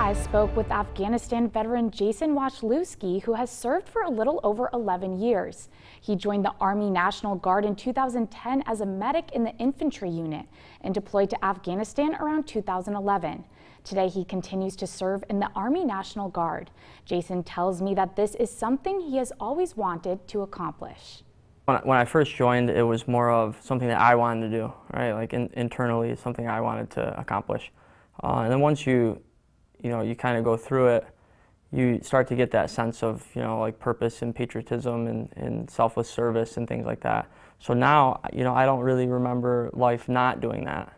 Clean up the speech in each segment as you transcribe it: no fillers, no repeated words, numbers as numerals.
I spoke with Afghanistan veteran Jason Wachlewski, who has served for a little over 11 years. He joined the Army National Guard in 2010 as a medic in the infantry unit and deployed to Afghanistan around 2011. Today, he continues to serve in the Army National Guard. Jason tells me that this is something he has always wanted to accomplish. When I first joined, it was more of something that I wanted to do, right? Like internally, it's something I wanted to accomplish. And then once you kind of go through it, you start to get that sense of, like purpose and patriotism and selfless service and things like that. So now, I don't really remember life not doing that,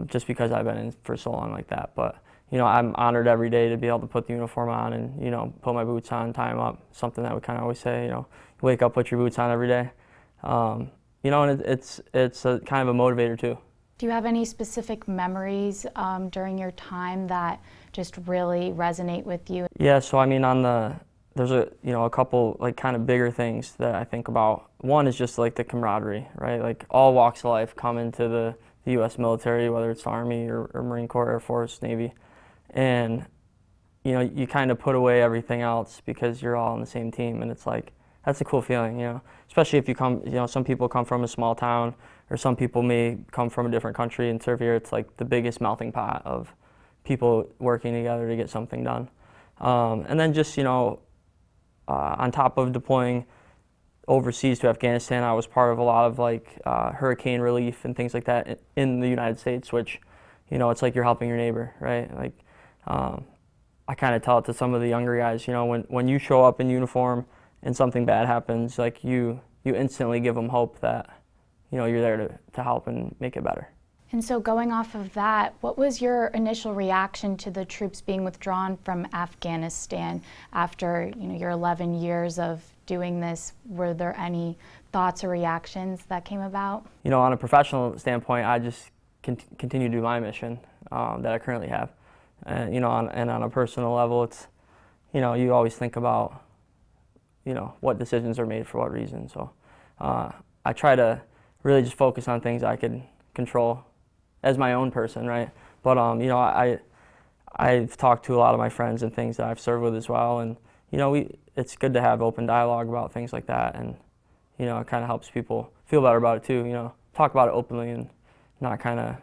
just because I've been in for so long like that. But, I'm honored every day to be able to put the uniform on and, put my boots on, tie them up, something that we kind of always say, you wake up, put your boots on every day. And it's a kind of a motivator too. Do you have any specific memories during your time that just really resonate with you? Yeah, so I mean, there's a couple like kind of bigger things that I think about. One is just like the camaraderie, right? Like all walks of life come into the U.S. military, whether it's Army or Marine Corps, Air Force, Navy, and you kind of put away everything else because you're all on the same team, and it's like that's a cool feeling, especially if you come, some people come from a small town, or some people may come from a different country and serve here. It's like the biggest melting pot of people working together to get something done. And then just, on top of deploying overseas to Afghanistan, I was part of a lot of like hurricane relief and things like that in the United States, which, it's like you're helping your neighbor, right? Like, I kind of tell it to some of the younger guys, when you show up in uniform and something bad happens, like you instantly give them hope that, you're there to help and make it better. And so going off of that, what was your initial reaction to the troops being withdrawn from Afghanistan after, your 11 years of doing this? Were there any thoughts or reactions that came about? On a professional standpoint, I just continue to do my mission that I currently have. And on a personal level, it's, you always think about, what decisions are made for what reason. So I try to really just focus on things I could control as my own person, right? But I've talked to a lot of my friends and things that I've served with as well, and it's good to have open dialogue about things like that, and it kind of helps people feel better about it too. Talk about it openly and not kind of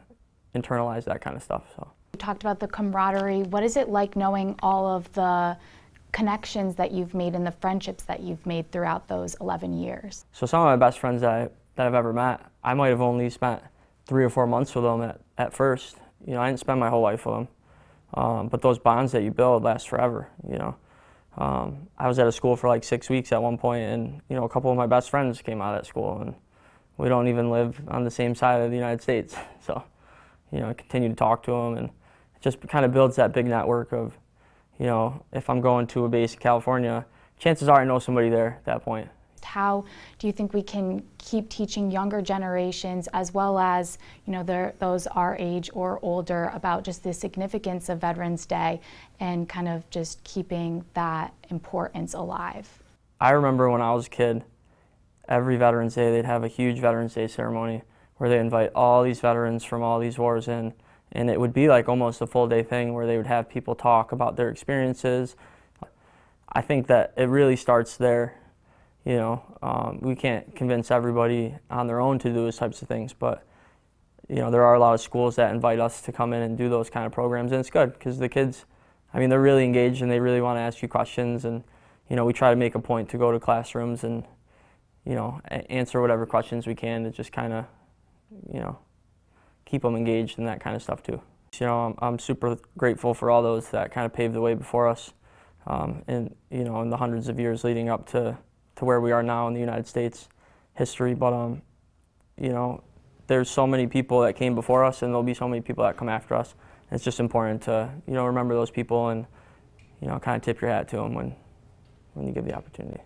internalize that kind of stuff. So you talked about the camaraderie. What is it like knowing all of the connections that you've made and the friendships that you've made throughout those 11 years? So some of my best friends that I've ever met, I might have only spent 3 or 4 months with them at first. I didn't spend my whole life with them. But those bonds that you build last forever, I was at a school for like 6 weeks at one point, and, a couple of my best friends came out of that school, and we don't even live on the same side of the United States. So, I continue to talk to them, and it just kind of builds that big network of, if I'm going to a base in California, chances are I know somebody there at that point. How do you think we can keep teaching younger generations, as well as those our age or older, about just the significance of Veterans Day and kind of just keeping that importance alive? I remember when I was a kid, every Veterans Day they'd have a huge Veterans Day ceremony where they invite all these veterans from all these wars in, and it would be like almost a full day thing where they would have people talk about their experiences. I think that it really starts there. We can't convince everybody on their own to do those types of things, but there are a lot of schools that invite us to come in and do those kind of programs, and it's good because the kids, they're really engaged and they really want to ask you questions, and we try to make a point to go to classrooms and answer whatever questions we can to just kind of keep them engaged and that kind of stuff too. I'm super grateful for all those that kind of paved the way before us, in the hundreds of years leading up to where we are now in the United States history. But there's so many people that came before us, and there'll be so many people that come after us. And it's just important to remember those people and kind of tip your hat to them when you give the opportunity.